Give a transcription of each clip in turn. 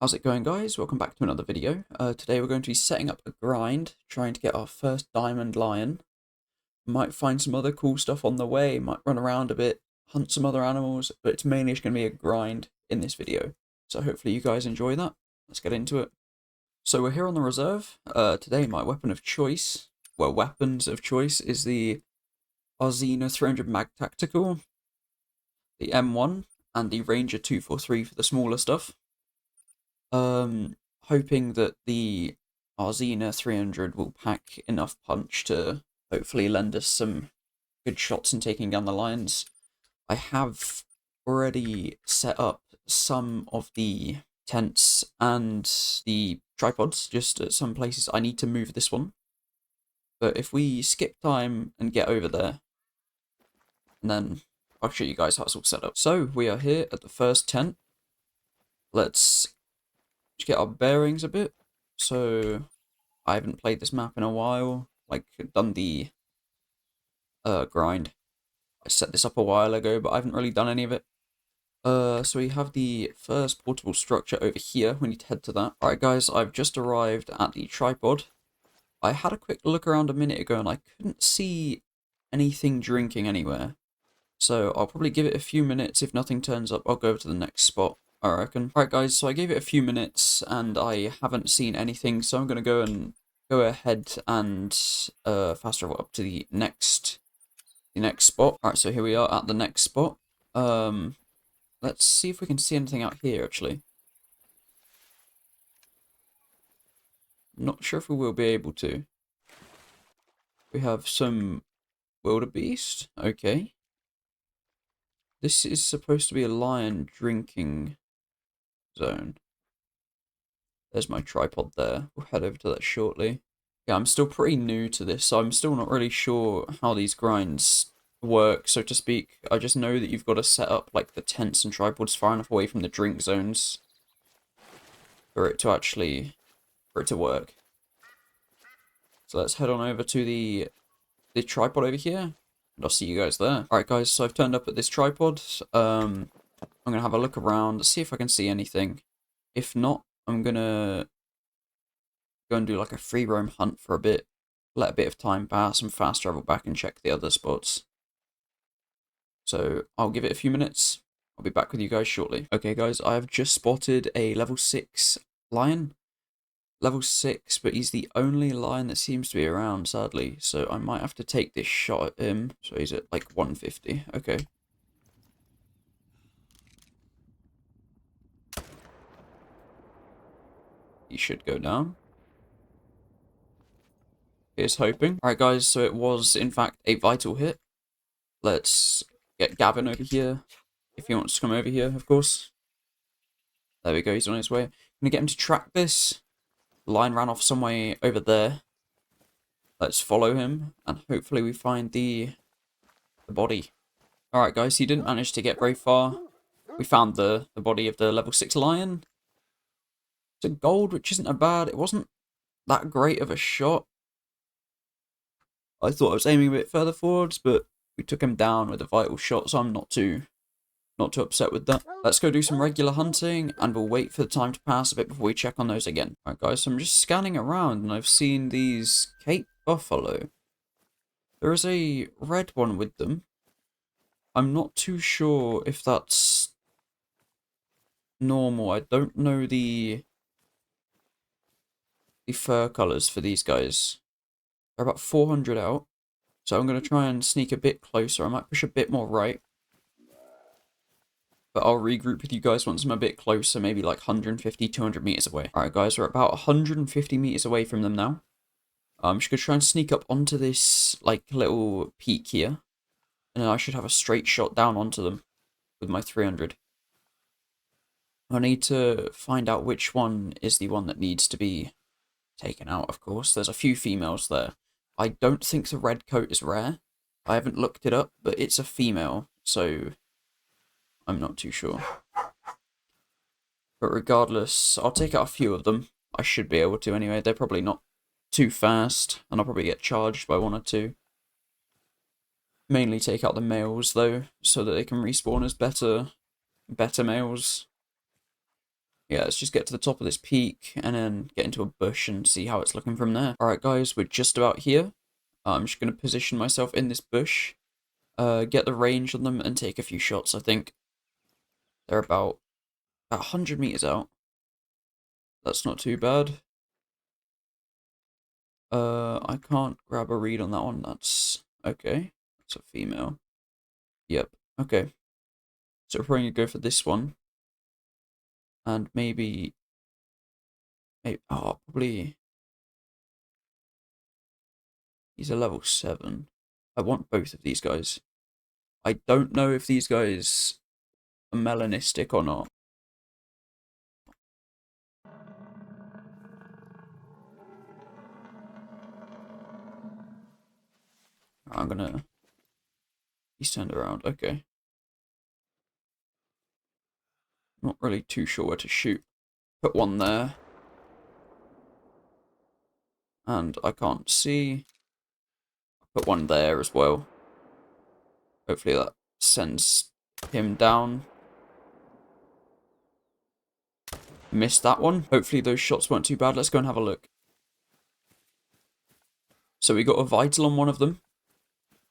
How's it going, guys? Welcome back to another video. Today we're going to be setting up a grind, trying to get our first diamond lion. Might find some other cool stuff on the way, might run around a bit, hunt some other animals, but it's mainly just going to be a grind in this video. So hopefully you guys enjoy that. Let's get into it. So we're here on the reserve. Today my weapons of choice is the Arzina 300 Mag Tactical, the M1, and the Ranger 243 for the smaller stuff. Hoping that the Arzina 300 will pack enough punch to hopefully lend us some good shots in taking down the lions. I have already set up some of the tents and the tripods just at some places. I need to move this one. But if we skip time and get over there, and then I'll show you guys how it's all set up. So we are here at the first tent. Let's get our bearings a bit. So I haven't played this map in a while, like done the grind. I set this up a while ago, but I haven't really done any of it. So we have the first portable structure over here. We need to head to that. Alright guys, I've just arrived at the tripod. I had a quick look around a minute ago and I couldn't see anything drinking anywhere. So I'll probably give it a few minutes. If nothing turns up, I'll go to the next spot, I reckon. Alright guys, so I gave it a few minutes and I haven't seen anything, so I'm going to go ahead and fast travel up to the next spot. Alright, so here we are at the next spot. Let's see if we can see anything out here, actually. Not sure if we will be able to. We have some wildebeest. Okay. This is supposed to be a lion drinking zone. There's my tripod there. We'll head over to that shortly. Yeah, I'm still pretty new to this, so I'm still not really sure how these grinds work, so to speak. I just know that you've got to set up like the tents and tripods far enough away from the drink zones for it to work. So let's head on over to the tripod over here, and I'll see you guys there. Alright guys, so I've turned up at this tripod. I'm gonna have a look around, see if I can see anything. If not, I'm gonna go and do like a free roam hunt for a bit, let a bit of time pass, and fast travel back and check the other spots. So I'll give it a few minutes. I'll be back with you guys shortly. Okay guys, I have just spotted a level 6 lion. Level 6, but he's the only lion that seems to be around, sadly. So I might have to take this shot at him. So he's at like 150. Okay. He should go down. Here's hoping. Alright guys, so it was in fact a vital hit. Let's get Gavin over here. If he wants to come over here, of course. There we go, he's on his way. I'm gonna get him to track this. The lion ran off some way over there. Let's follow him, and hopefully we find the body. Alright guys, he didn't manage to get very far. We found the body of the level 6 lion. It's a gold, which isn't a bad. It wasn't that great of a shot. I thought I was aiming a bit further forwards, but we took him down with a vital shot, so I'm not too upset with that. Let's go do some regular hunting, and we'll wait for the time to pass a bit before we check on those again. Alright guys, so I'm just scanning around, and I've seen these Cape Buffalo. There is a red one with them. I'm not too sure if that's normal. I don't know the fur colours for these guys. They're about 400 out. So I'm going to try and sneak a bit closer. I might push a bit more right. But I'll regroup with you guys once I'm a bit closer, maybe like 150, 200 meters away. Alright guys, we're about 150 meters away from them now. I'm just going to try and sneak up onto this like little peak here. And then I should have a straight shot down onto them with my 300. I need to find out which one is the one that needs to be taken out, of course. There's a few females there. I don't think the red coat is rare. I haven't looked it up, but it's a female, so I'm not too sure. But regardless, I'll take out a few of them. I should be able to anyway. They're probably not too fast, and I'll probably get charged by one or two. Mainly take out the males, though, so that they can respawn as better males. Yeah, let's just get to the top of this peak and then get into a bush and see how it's looking from there. Alright guys, we're just about here. I'm just going to position myself in this bush, get the range on them and take a few shots. I think they're about 100 meters out. That's not too bad. I can't grab a read on that one. That's okay. That's a female. Yep. Okay. So we're probably gonna go for this one. And maybe probably he's a level 7. I want both of these guys. I don't know if these guys are melanistic or not. I'm gonna... He's turned around. Okay. Not really too sure where to shoot. Put one there. And I can't see. Put one there as well. Hopefully that sends him down. Missed that one. Hopefully those shots weren't too bad. Let's go and have a look. So we got a vital on one of them.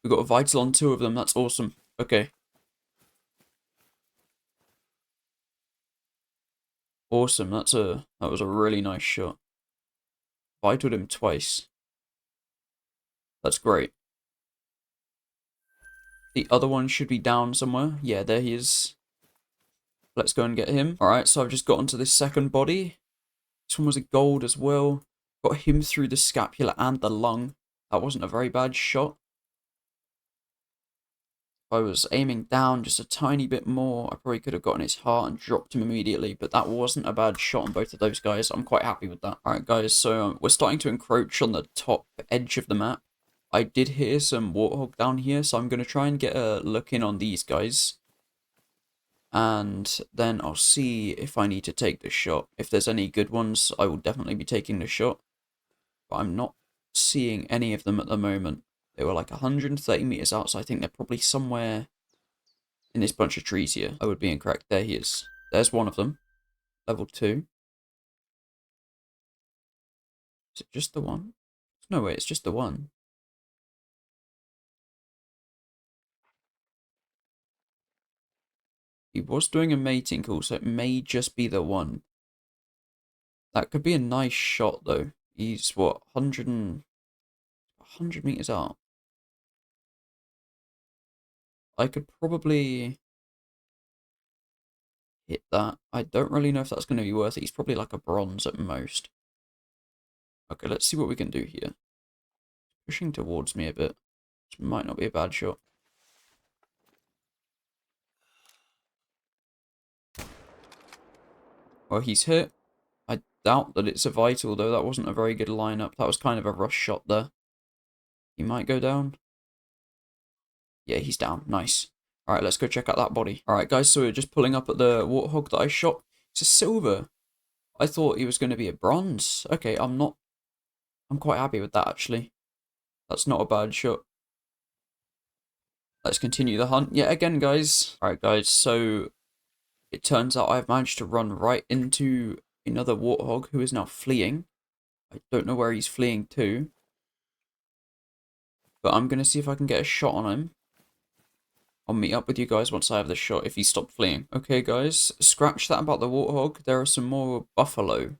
We got a vital on 2 of them. That's awesome. Okay. Awesome. That was a really nice shot. Vitaled him twice. That's great. The other one should be down somewhere. Yeah, there he is. Let's go and get him. Alright, so I've just got onto this second body. This one was a gold as well. Got him through the scapula and the lung. That wasn't a very bad shot. If I was aiming down just a tiny bit more, I probably could have gotten his heart and dropped him immediately, but that wasn't a bad shot on both of those guys. I'm quite happy with that. Alright guys, so we're starting to encroach on the top edge of the map. I did hear some warthog down here, so I'm going to try and get a look in on these guys. And then I'll see if I need to take the shot. If there's any good ones, I will definitely be taking the shot. But I'm not seeing any of them at the moment. They were like 130 meters out, so I think they're probably somewhere in this bunch of trees here. I would be incorrect. There he is. There's one of them. Level 2. Is it just the one? No way, it's just the one. He was doing a mating call, so it may just be the one. That could be a nice shot, though. He's, what, 100 meters out? I could probably hit that. I don't really know if that's going to be worth it. He's probably like a bronze at most. Okay, let's see what we can do here. Pushing towards me a bit. Which might not be a bad shot. Well, he's hit. I doubt that it's a vital, though. That wasn't a very good lineup. That was kind of a rush shot there. He might go down. Yeah, he's down. Nice. Alright, let's go check out that body. Alright, guys, so we're just pulling up at the warthog that I shot. It's a silver. I thought he was going to be a bronze. Okay, I'm quite happy with that, actually. That's not a bad shot. Let's continue the hunt yet again, guys. Alright, guys, so it turns out I've managed to run right into another warthog who is now fleeing. I don't know where he's fleeing to. But I'm going to see if I can get a shot on him. I'll meet up with you guys once I have the shot if he stopped fleeing. Okay, guys, scratch that about the warthog. There are some more buffalo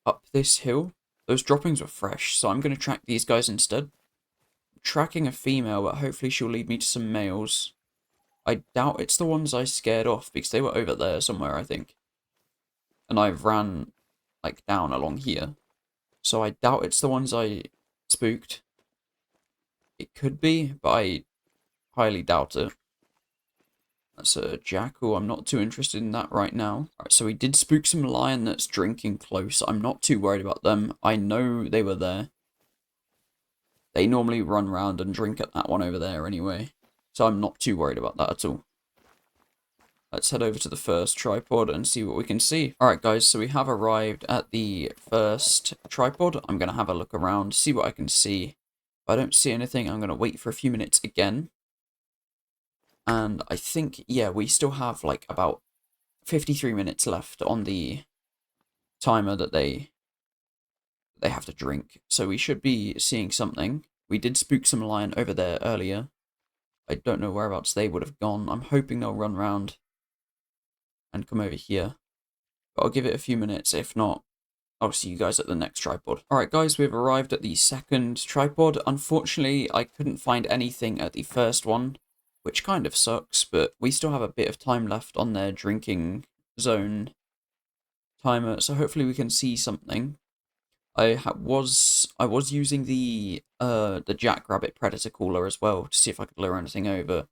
up this hill. Those droppings were fresh, so I'm going to track these guys instead. I'm tracking a female, but hopefully she'll lead me to some males. I doubt it's the ones I scared off, because they were over there somewhere, I think. And I ran, like, down along here. So I doubt it's the ones I spooked. It could be, but I highly doubt it. That's a jackal. I'm not too interested in that right now. Alright, so we did spook some lion that's drinking close. I'm not too worried about them. I know they were there. They normally run around and drink at that one over there anyway. So I'm not too worried about that at all. Let's head over to the first tripod and see what we can see. Alright guys, so we have arrived at the first tripod. I'm going to have a look around, see what I can see. If I don't see anything, I'm going to wait for a few minutes again. And I think, yeah, we still have like about 53 minutes left on the timer that they have to drink. So we should be seeing something. We did spook some lion over there earlier. I don't know whereabouts they would have gone. I'm hoping they'll run round and come over here. But I'll give it a few minutes. If not, I'll see you guys at the next tripod. Alright guys, we've arrived at the second tripod. Unfortunately, I couldn't find anything at the first one, which kind of sucks, but we still have a bit of time left on their drinking zone timer, so hopefully we can see something. I was using the Jackrabbit Predator Caller as well to see if I could lure anything over,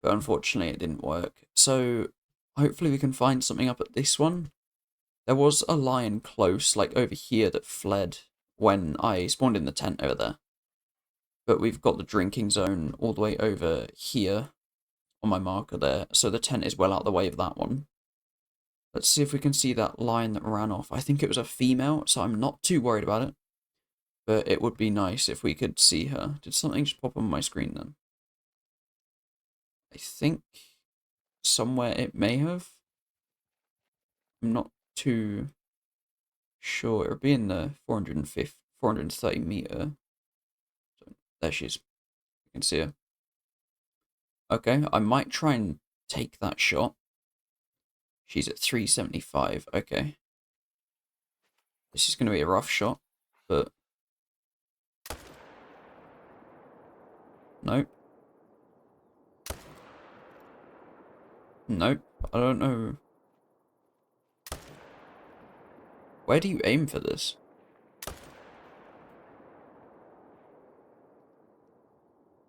but unfortunately it didn't work. So hopefully we can find something up at this one. There was a lion close, like over here, that fled when I spawned in the tent over there. But we've got the drinking zone all the way over here on my marker there, so the tent is well out of the way of that one. Let's see if we can see that lion that ran off. I think it was a female, so I'm not too worried about it. But it would be nice if we could see her. Did something just pop on my screen then? I think somewhere it may have. I'm not too sure. It would be in the 430 meter. So there she is. You can see her. Okay, I might try and take that shot. She's at 375. Okay. This is going to be a rough shot, but nope. Nope. I don't know. Where do you aim for this? Do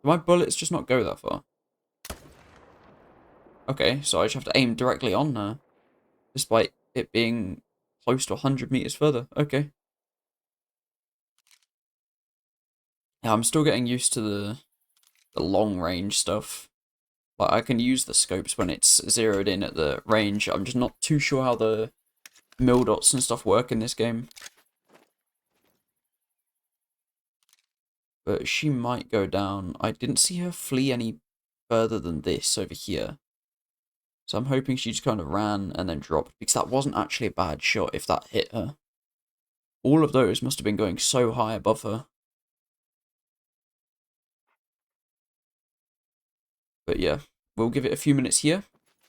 my bullets just not go that far? Okay, so I just have to aim directly on her, despite it being close to 100 meters further. Okay. Yeah, I'm still getting used to the long range stuff. Like, I can use the scopes when it's zeroed in at the range. I'm just not too sure how the mil dots and stuff work in this game. But she might go down. I didn't see her flee any further than this over here. So I'm hoping she just kind of ran and then dropped, because that wasn't actually a bad shot if that hit her. All of those must have been going so high above her. But yeah, we'll give it a few minutes here,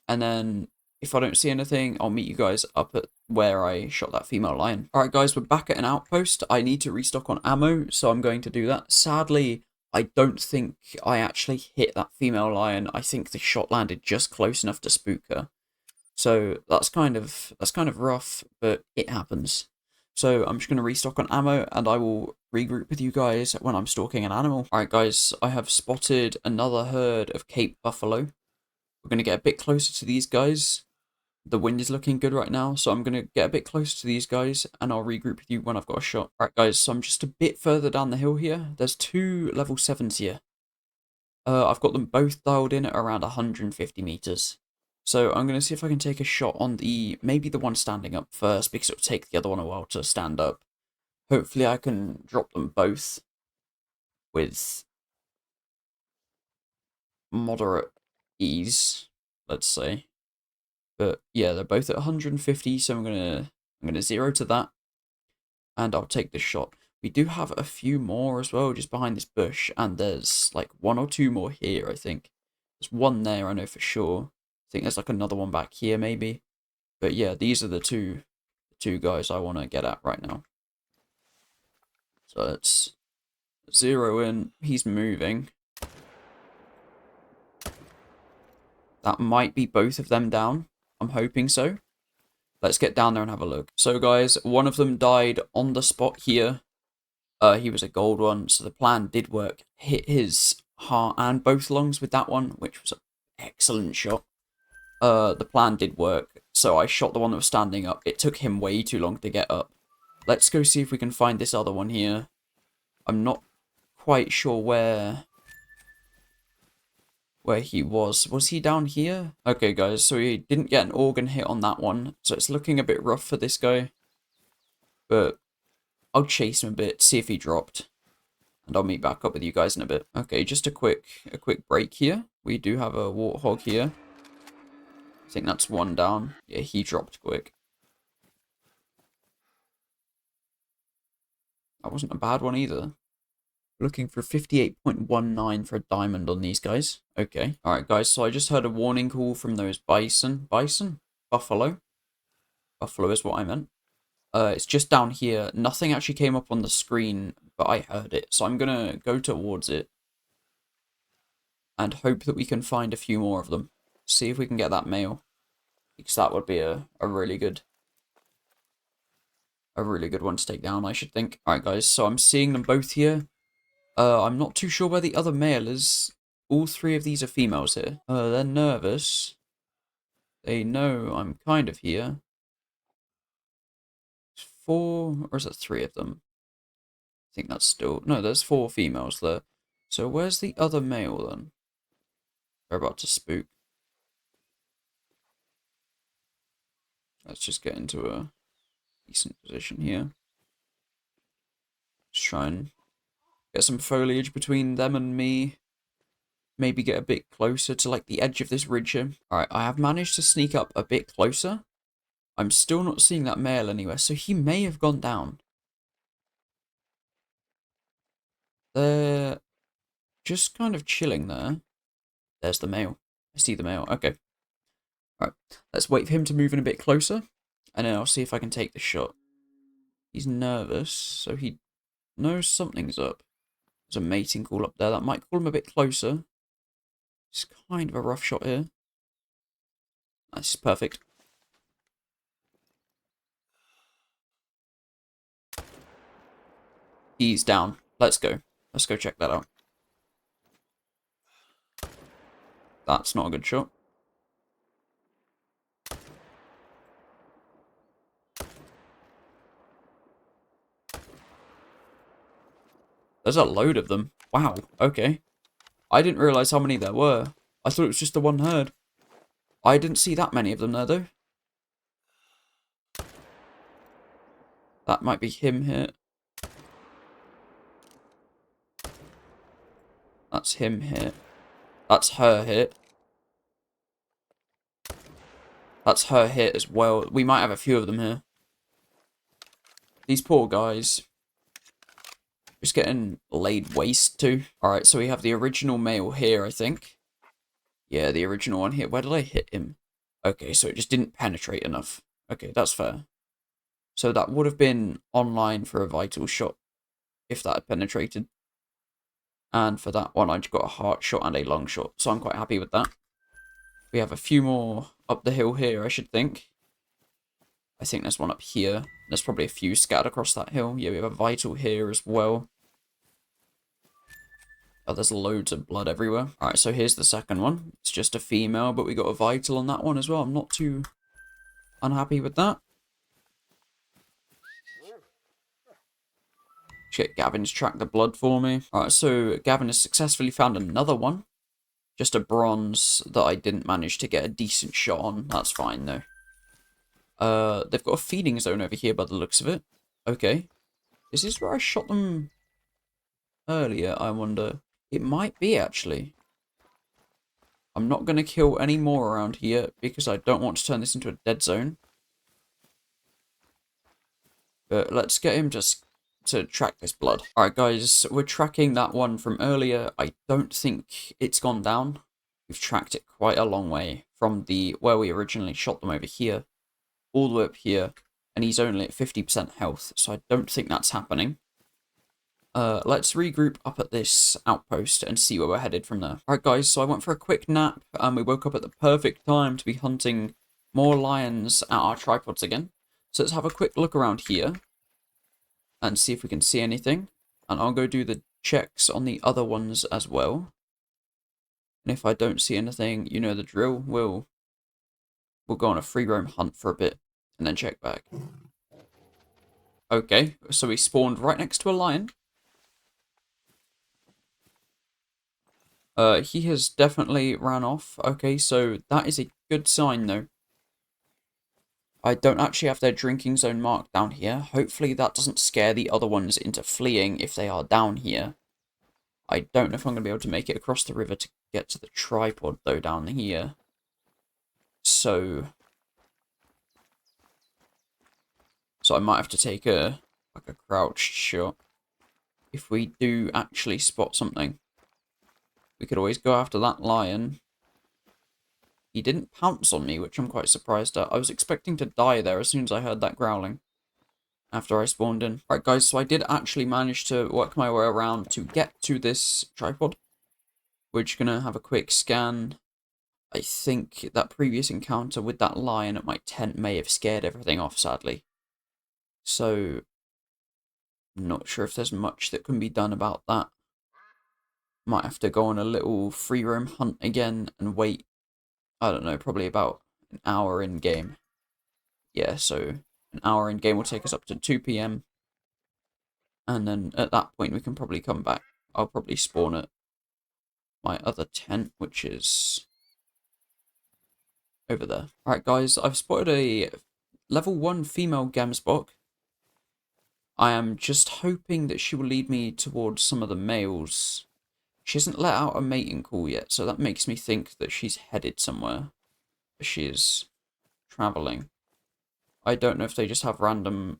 and then if I don't see anything, I'll meet you guys up at where I shot that female lion. Alright guys, we're back at an outpost. I need to restock on ammo, so I'm going to do that. Sadly, I don't think I actually hit that female lion. I think the shot landed just close enough to spook her. So that's kind of rough, but it happens. So I'm just going to restock on ammo, and I will regroup with you guys when I'm stalking an animal. Alright guys, I have spotted another herd of Cape Buffalo. We're going to get a bit closer to these guys. The wind is looking good right now, so I'm going to get a bit closer to these guys, and I'll regroup with you when I've got a shot. Alright guys, so I'm just a bit further down the hill here. There's 2 level 7s here. I've got them both dialed in at around 150 meters. So I'm going to see if I can take a shot on maybe the one standing up first, because it'll take the other one a while to stand up. Hopefully I can drop them both with moderate ease, let's say. But yeah, they're both at 150, so I'm gonna zero to that, and I'll take the shot. We do have a few more as well, just behind this bush, and there's like 1 or 2 more here, I think. There's one there, I know for sure. I think there's like another one back here, maybe. But yeah, these are the two guys I want to get at right now. So let's zero in. He's moving. That might be both of them down. I'm hoping so. Let's get down there and have a look. So guys, one of them died on the spot here. He was a gold one, so the plan did work. Hit his heart and both lungs with that one, which was an excellent shot. The plan did work, so I shot the one that was standing up. It took him way too long to get up. Let's go see if we can find this other one here. I'm not quite sure where he was. Was he down here? Okay, guys, so he didn't get an organ hit on that one, so it's looking a bit rough for this guy. But I'll chase him a bit, see if he dropped, and I'll meet back up with you guys in a bit. Okay, just a quick break here. We do have a warthog here. I think that's one down. Yeah, he dropped quick. That wasn't a bad one either. Looking for 58.19 for a diamond on these guys. Okay. Alright, guys, so I just heard a warning call from those bison. Bison? Buffalo? Buffalo is what I meant. It's just down here. Nothing actually came up on the screen, but I heard it. So I'm gonna go towards it and hope that we can find a few more of them. See if we can get that male. Because that would be a really good one to take down, I should think. Alright, guys, so I'm seeing them both here. I'm not too sure where the other male is. All three of these are females here. They're nervous. They know I'm kind of here. There's 4, or is it 3 of them? I think that's still... No, there's 4 females there. So where's the other male then? They're about to spook. Let's just get into a decent position here. Just try and get some foliage between them and me. Maybe get a bit closer to like the edge of this ridge here. Alright, I have managed to sneak up a bit closer. I'm still not seeing that male anywhere, so he may have gone down. They're just kind of chilling there. There's the male. I see the male. Okay. Alright, let's wait for him to move in a bit closer, and then I'll see if I can take the shot. He's nervous, so he knows something's up. There's a mating call up there. That might call him a bit closer. It's kind of a rough shot here. That's perfect. He's down. Let's go. Let's go check that out. That's not a good shot. There's a load of them. Wow, okay. I didn't realise how many there were. I thought it was just the one herd. I didn't see that many of them there, though. That might be him hit. That's him hit. That's her hit. That's her hit as well. We might have a few of them here. These poor guys. Just getting laid waste to. Alright, so we have the original male here, I think. Yeah, the original one here. Where did I hit him? Okay, so it just didn't penetrate enough. Okay, that's fair. So that would have been online for a vital shot, if that had penetrated. And for that one, I just got a heart shot and a long shot. So I'm quite happy with that. We have a few more up the hill here, I should think. I think there's one up here. There's probably a few scattered across that hill. Yeah, we have a vital here as well. Oh, there's loads of blood everywhere. Alright, so here's the second one. It's just a female, but we got a vital on that one as well. I'm not too unhappy with that. Get Gavin to track the blood for me. Alright, so Gavin has successfully found another one. Just a bronze that I didn't manage to get a decent shot on. That's fine, though. They've got a feeding zone over here by the looks of it. Okay. Is this where I shot them earlier, I wonder? It might be, actually. I'm not going to kill any more around here because I don't want to turn this into a dead zone. But let's get him to track this blood. Alright, guys, we're tracking that one from earlier. I don't think it's gone down. We've tracked it quite a long way from where we originally shot them over here, all the way up here, and he's only at 50% health, so I don't think that's happening. Let's regroup up at this outpost and see where we're headed from there. Alright, guys, so I went for a quick nap, and we woke up at the perfect time to be hunting more lions at our tripods again. So let's have a quick look around here and see if we can see anything. And I'll go do the checks on the other ones as well. And if I don't see anything, you know the drill. We'll go on a free roam hunt for a bit and then check back. Okay, so we spawned right next to a lion. He has definitely ran off. Okay, so that is a good sign, though. I don't actually have their drinking zone marked down here. Hopefully that doesn't scare the other ones into fleeing if they are down here. I don't know if I'm going to be able to make it across the river to get to the tripod, though, down here. So I might have to take a crouched shot. If we do actually spot something, we could always go after that lion. He didn't pounce on me, which I'm quite surprised at. I was expecting to die there as soon as I heard that growling after I spawned in. Right, guys, so I did actually manage to work my way around to get to this tripod. We're just going to have a quick scan. I think that previous encounter with that lion at my tent may have scared everything off, sadly. So, I'm not sure if there's much that can be done about that. Might have to go on a little free roam hunt again and wait, I don't know, probably about an hour in game. Yeah, so an hour in game will take us up to 2 PM. And then at that point we can probably come back. I'll probably spawn at my other tent, which is over there. Alright guys, I've spotted a level 1 female Gemsbok. I am just hoping that she will lead me towards some of the males. She hasn't let out a mating call yet, so that makes me think that she's headed somewhere. She is travelling. I don't know if they just have random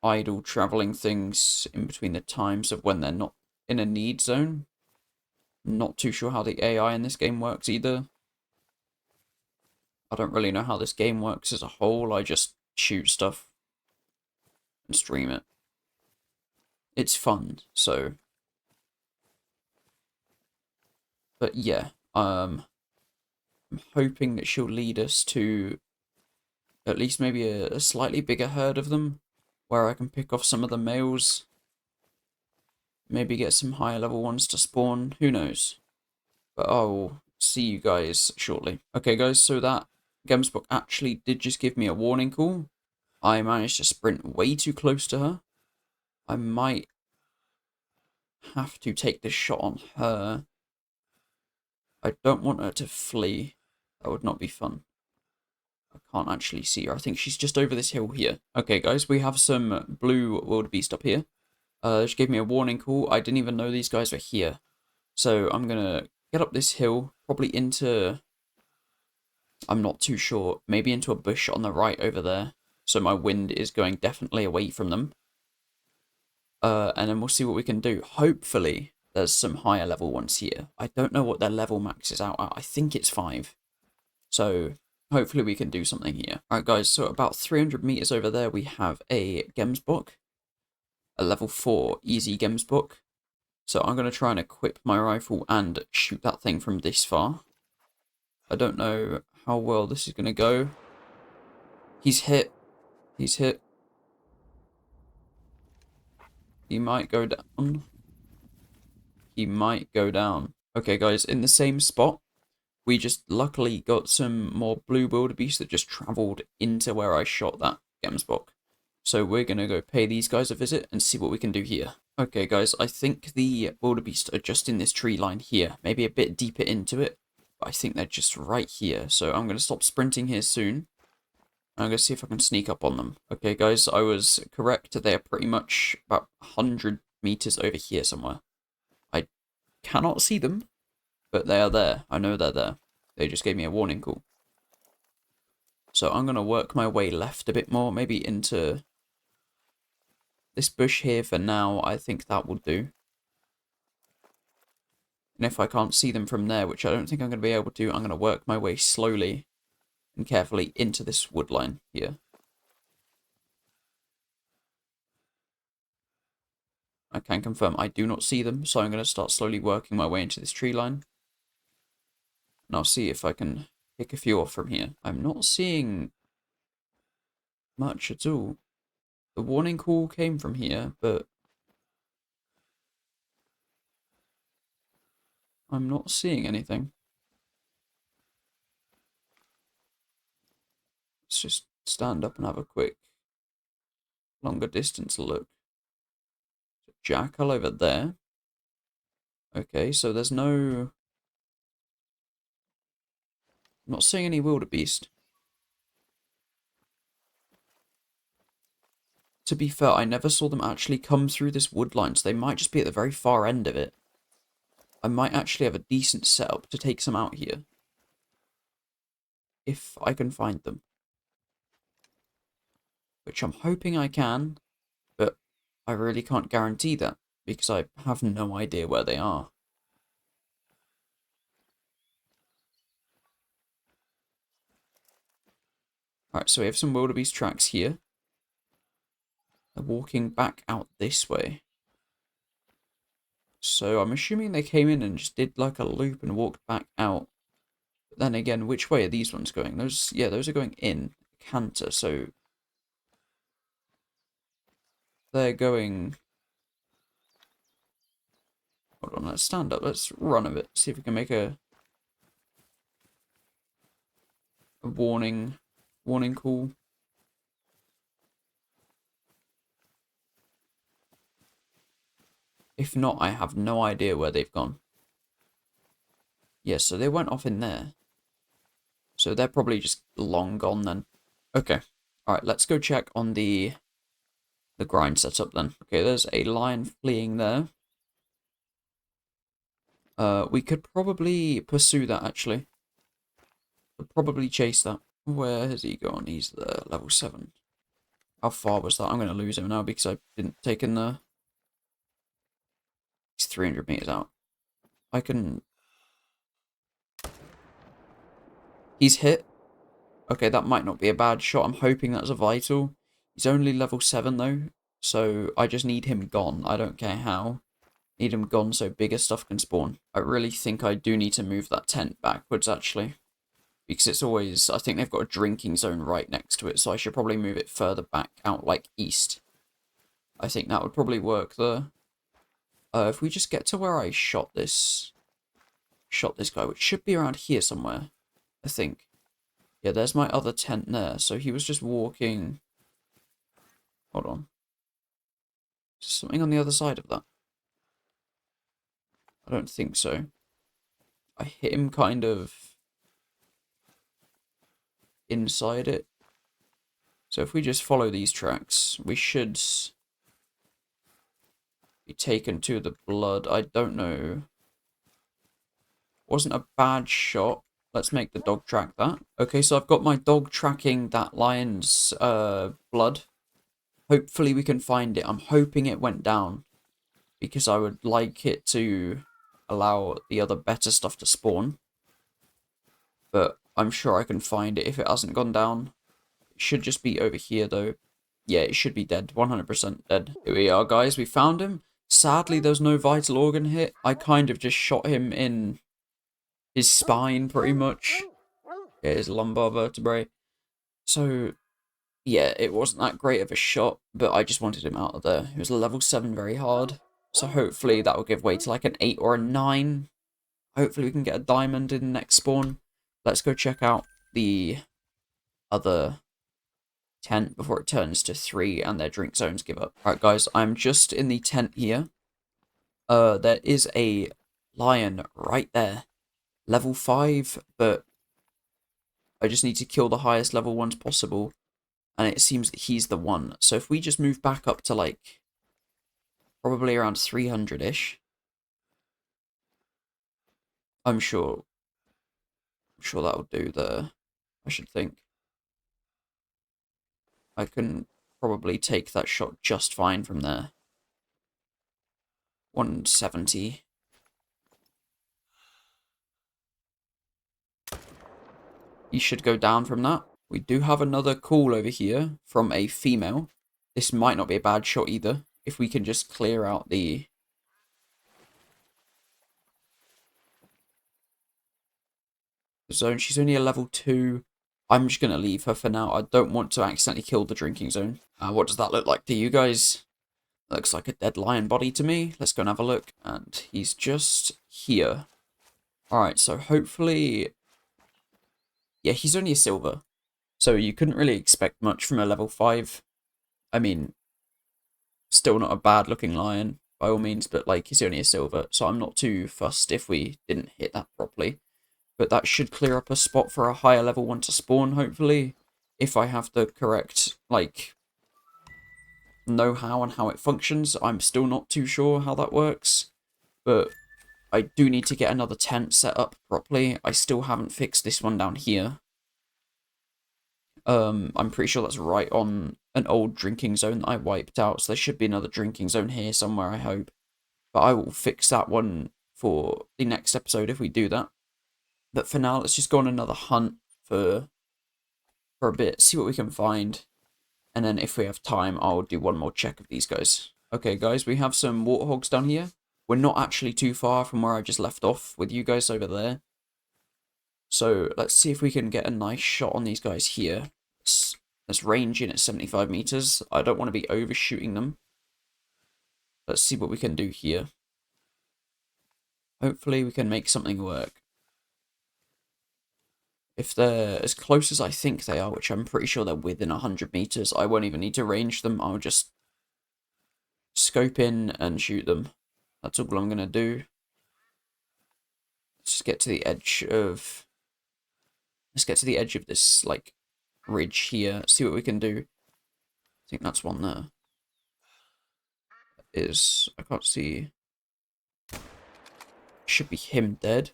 idle travelling things in between the times of when they're not in a need zone. Not too sure how the AI in this game works either. I don't really know how this game works as a whole. I just shoot stuff and stream it. It's fun, so. But yeah, I'm hoping that she'll lead us to at least maybe a slightly bigger herd of them, where I can pick off some of the males. Maybe get some higher level ones to spawn, who knows. But I'll see you guys shortly. Okay guys, so that Gemsbok actually did just give me a warning call. I managed to sprint way too close to her. I might have to take this shot on her. I don't want her to flee. That would not be fun. I can't actually see her. I think she's just over this hill here. Okay, guys, we have some blue wildebeest up here. She gave me a warning call. I didn't even know these guys were here. So I'm going to get up this hill, probably into... I'm not too sure. Maybe into a bush on the right over there. So my wind is going definitely away from them. And then we'll see what we can do. Hopefully, there's some higher level ones here. I don't know what their level maxes out at. I think it's 5. So, hopefully we can do something here. Alright guys, so about 300 meters over there, we have a Gemsbok. A level 4 easy Gemsbok. So I'm going to try and equip my rifle and shoot that thing from this far. I don't know how well this is going to go. He's hit. He's hit. He might go down. He might go down. Okay, guys, in the same spot, we just luckily got some more blue wildebeest that just travelled into where I shot that Gemsbok. So we're going to go pay these guys a visit and see what we can do here. Okay, guys, I think the wildebeest are just in this tree line here. Maybe a bit deeper into it. But I think they're just right here. So I'm going to stop sprinting here soon. I'm going to see if I can sneak up on them. Okay, guys, I was correct. They're pretty much about 100 meters over here somewhere. I cannot see them, but they are there. I know they're there. They just gave me a warning call. So I'm going to work my way left a bit more, maybe into this bush here for now. I think that will do. And if I can't see them from there, which I don't think I'm going to be able to, I'm going to work my way slowly and carefully into this wood line here. I can confirm I do not see them, so I'm going to start slowly working my way into this tree line. And I'll see if I can pick a few off from here. I'm not seeing much at all. The warning call came from here, but I'm not seeing anything. Let's just stand up and have a quick longer distance look. Jackal over there. Okay, so there's no... I'm not seeing any wildebeest. To be fair, I never saw them actually come through this wood line, so they might just be at the very far end of it. I might actually have a decent setup to take some out here. if I can find them. Which I'm hoping I can, but I really can't guarantee that, because I have no idea where they are. Alright, so we have some wildebeest tracks here. They're walking back out this way. So I'm assuming they came in and just did like a loop and walked back out. But then again, which way are these ones going? Those are going in. Canter, so they're going... Hold on, let's stand up. Let's run a bit. See if we can make a warning call. If not, I have no idea where they've gone. Yeah, so they went off in there. So they're probably just long gone then. Okay. Alright, let's go check on the grind setup then. Okay, there's a lion fleeing there. We could probably pursue that, actually. We'll probably chase that. Where has he gone? He's there, level 7. How far was that? I'm going to lose him now because I didn't take in the... He's 300 meters out. I can... He's hit. Okay, that might not be a bad shot. I'm hoping that's a vital. He's only level 7 though, so I just need him gone. I don't care how. Need him gone so bigger stuff can spawn. I really think I do need to move that tent backwards, actually. Because it's always... I think they've got a drinking zone right next to it, so I should probably move it further back out, like, east. I think that would probably work there. If we just get to where I shot this guy, which should be around here somewhere, I think. Yeah, there's my other tent there. So he was just walking... Hold on. Something on the other side of that? I don't think so. I hit him kind of inside it. So if we just follow these tracks, we should be taken to the blood. I don't know. Wasn't a bad shot. Let's make the dog track that. Okay, so I've got my dog tracking that lion's blood. Hopefully we can find it. I'm hoping it went down, because I would like it to allow the other better stuff to spawn. But I'm sure I can find it if it hasn't gone down. It should just be over here though. Yeah, it should be dead. 100% dead. Here we are, guys. We found him. Sadly, there's no vital organ hit. I kind of just shot him in his spine, pretty much. Yeah, his lumbar vertebrae. So, yeah, it wasn't that great of a shot, but I just wanted him out of there. It was a level 7 very hard. So hopefully that will give way to like an 8 or a 9. Hopefully we can get a diamond in the next spawn. Let's go check out the other tent before it turns to 3 and their drink zones give up. Alright guys, I'm just in the tent here. There is a lion right there. Level 5, but I just need to kill the highest level ones possible. And it seems that he's the one. So if we just move back up to like probably around 300-ish. I'm sure that'll do there, I should think. I can probably take that shot just fine from there. 170. He should go down from that. We do have another call over here from a female. This might not be a bad shot either. If we can just clear out the... zone. She's only a level 2. I'm just going to leave her for now. I don't want to accidentally kill the drinking zone. What does that look like to you guys? Looks like a dead lion body to me. Let's go and have a look. And he's just here. Alright, so hopefully... Yeah, he's only a silver. So you couldn't really expect much from a level 5. I mean, still not a bad looking lion, by all means, but like, he's only a silver. So I'm not too fussed if we didn't hit that properly. But that should clear up a spot for a higher level one to spawn, hopefully. If I have the correct, like, know-how and how it functions. I'm still not too sure how that works. But I do need to get another tent set up properly. I still haven't fixed this one down here. I'm pretty sure that's right on an old drinking zone that I wiped out. So there should be another drinking zone here somewhere, I hope. But I will fix that one for the next episode if we do that. But for now, let's just go on another hunt for a bit, see what we can find. And then if we have time, I'll do one more check of these guys. Okay, guys, we have some warthogs down here. We're not actually too far from where I just left off with you guys over there. So let's see if we can get a nice shot on these guys here. Let's range in at 75 meters. I don't want to be overshooting them. Let's see what we can do here. Hopefully we can make something work. If they're as close as I think they are, which I'm pretty sure they're within 100 meters, I won't even need to range them. I'll just scope in and shoot them. That's all I'm going to do. Let's just get to the edge of... Let's get to the edge of this, like, ridge here. See what we can do. I think that's one there. I can't see... Should be him dead.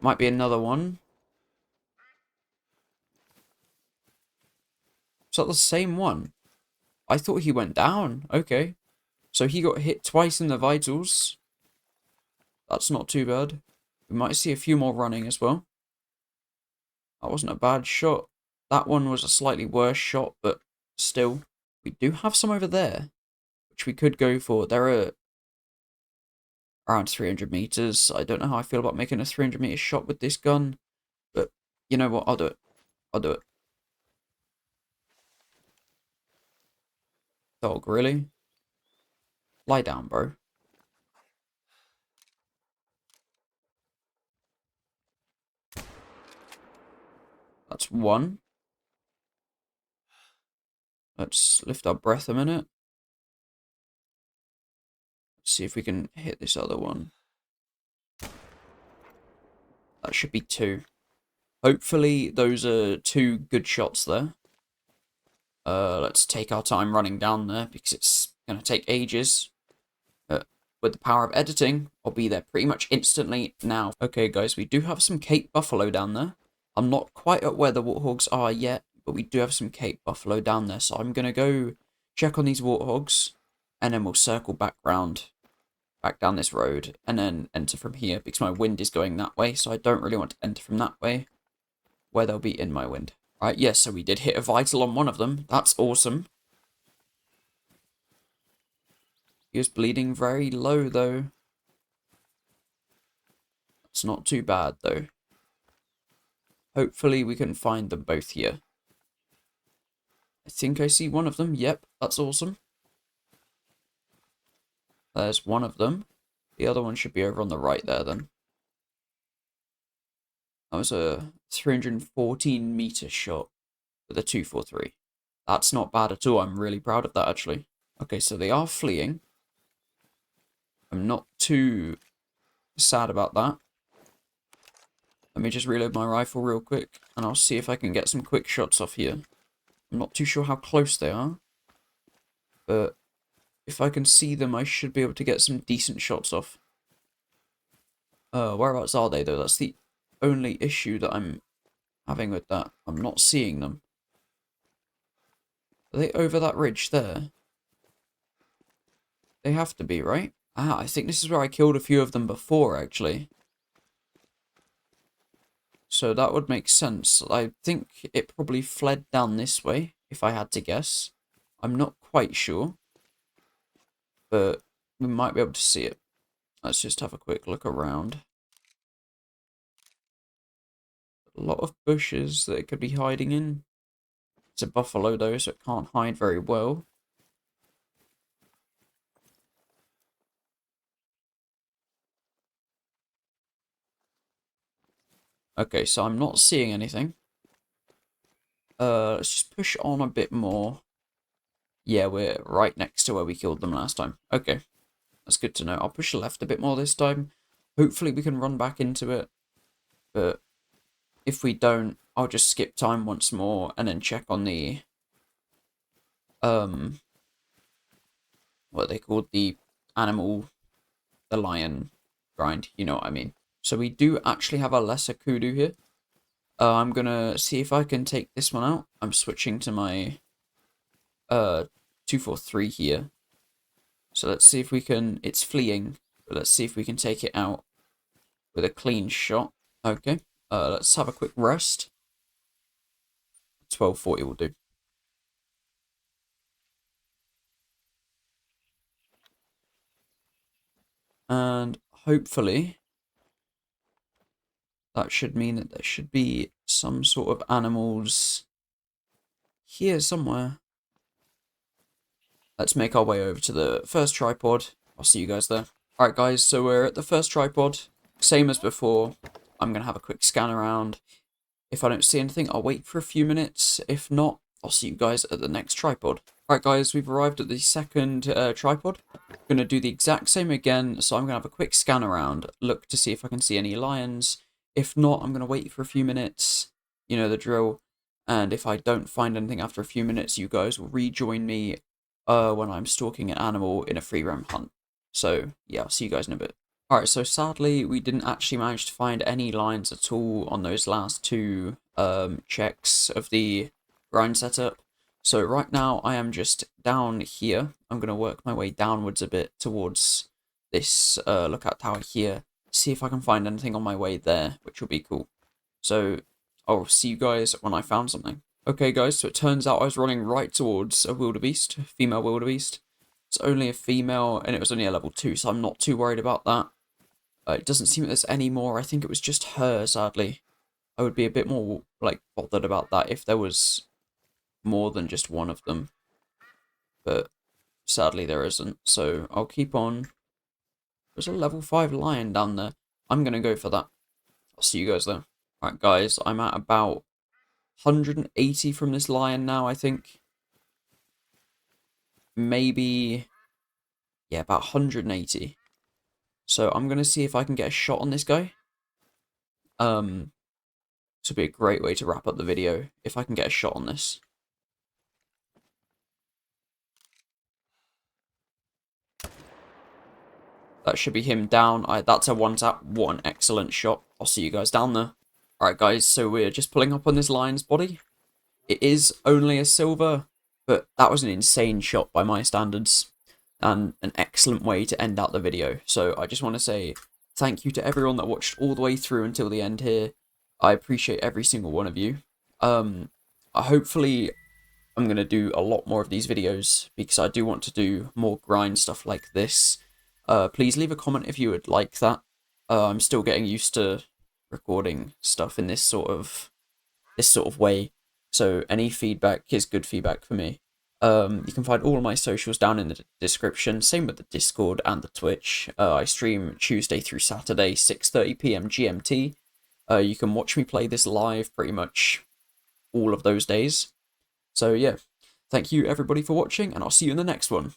Might be another one. Is that the same one? I thought he went down. Okay. So he got hit twice in the vitals. That's not too bad. We might see a few more running as well. That wasn't a bad shot. That one was a slightly worse shot, but still. We do have some over there, which we could go for. They're around 300 meters. I don't know how I feel about making a 300-meter shot with this gun, but you know what? I'll do it. I'll do it. Dog, really? Lie down, bro. That's one. Let's lift our breath a minute. Let's see if we can hit this other one. That should be two. Hopefully those are two good shots there. Let's take our time running down there because it's going to take ages. With the power of editing, I'll be there pretty much instantly now. Okay, guys, we do have some Cape Buffalo down there. I'm not quite at where the warthogs are yet, but we do have some Cape Buffalo down there. So I'm going to go check on these warthogs, and then we'll circle back down this road, and then enter from here, because my wind is going that way, so I don't really want to enter from that way, where they'll be in my wind. Right, yes, so we did hit a vital on one of them. That's awesome. He was bleeding very low, though. That's not too bad, though. Hopefully we can find them both here. I think I see one of them. Yep, that's awesome. There's one of them. The other one should be over on the right there, then. That was a 314-meter shot with a 243. That's not bad at all. I'm really proud of that, actually. Okay, so they are fleeing. I'm not too sad about that. Let me just reload my rifle real quick, and I'll see if I can get some quick shots off here. I'm not too sure how close they are, but if I can see them, I should be able to get some decent shots off. Whereabouts are they, though? That's the only issue that I'm having with that. I'm not seeing them. Are they over that ridge there? They have to be, right? Ah, I think this is where I killed a few of them before, actually. So that would make sense. I think it probably fled down this way, if I had to guess. I'm not quite sure. But we might be able to see it. Let's just have a quick look around. A lot of bushes that it could be hiding in. It's a buffalo, though, so it can't hide very well. Okay, so I'm not seeing anything. Let's just push on a bit more. Yeah, we're right next to where we killed them last time. Okay, that's good to know. I'll push left a bit more this time. Hopefully we can run back into it. But if we don't, I'll just skip time once more and then check on the... what are they called? The animal... the lion grind. You know what I mean. So we do actually have a lesser kudu here. I'm gonna see if I can take this one out. I'm switching to my 243 here. So let's see if we can, it's fleeing, but let's see if we can take it out with a clean shot. Okay, let's have a quick rest. 1240 will do. And hopefully that should mean that there should be some sort of animals here somewhere. Let's make our way over to the first tripod. I'll see you guys there. Alright guys, so we're at the first tripod. Same as before. I'm going to have a quick scan around. If I don't see anything, I'll wait for a few minutes. If not, I'll see you guys at the next tripod. Alright guys, we've arrived at the second tripod. Going to do the exact same again, so I'm going to have a quick scan around. Look to see if I can see any lions. If not, I'm going to wait for a few minutes. You know the drill. And if I don't find anything after a few minutes, you guys will rejoin me when I'm stalking an animal in a free roam hunt. So, yeah, I'll see you guys in a bit. Alright, so sadly, we didn't actually manage to find any lines at all on those last two checks of the grind setup. So right now, I am just down here. I'm going to work my way downwards a bit towards this lookout tower here. See if I can find anything on my way there, which will be cool. So, I'll see you guys when I found something. Okay guys, so it turns out I was running right towards a wildebeest, female wildebeest. It's only a female, and it was only a level 2, so I'm not too worried about that. It doesn't seem that there's any more. I think it was just her, sadly. I would be a bit more, like, bothered about that if there was more than just one of them. But sadly there isn't, so I'll keep on. There's a level 5 lion down there. I'm going to go for that. I'll see you guys there. Alright guys, I'm at about 180 from this lion now, I think. Maybe, yeah, about 180. So I'm going to see if I can get a shot on this guy. This would be a great way to wrap up the video, if I can get a shot on this. That should be him down. That's a one tap. What an excellent shot. I'll see you guys down there. Alright guys, so we're just pulling up on this lion's body. It is only a silver, but that was an insane shot by my standards. And an excellent way to end out the video. So I just want to say thank you to everyone that watched all the way through until the end here. I appreciate every single one of you. Hopefully I'm going to do a lot more of these videos because I do want to do more grind stuff like this. Please leave a comment if you would like that. I'm still getting used to recording stuff in this sort of way. So any feedback is good feedback for me. You can find all of my socials down in the description. Same with the Discord and the Twitch. I stream Tuesday through Saturday, 6:30 PM GMT. You can watch me play this live pretty much all of those days. So yeah, thank you everybody for watching, and I'll see you in the next one.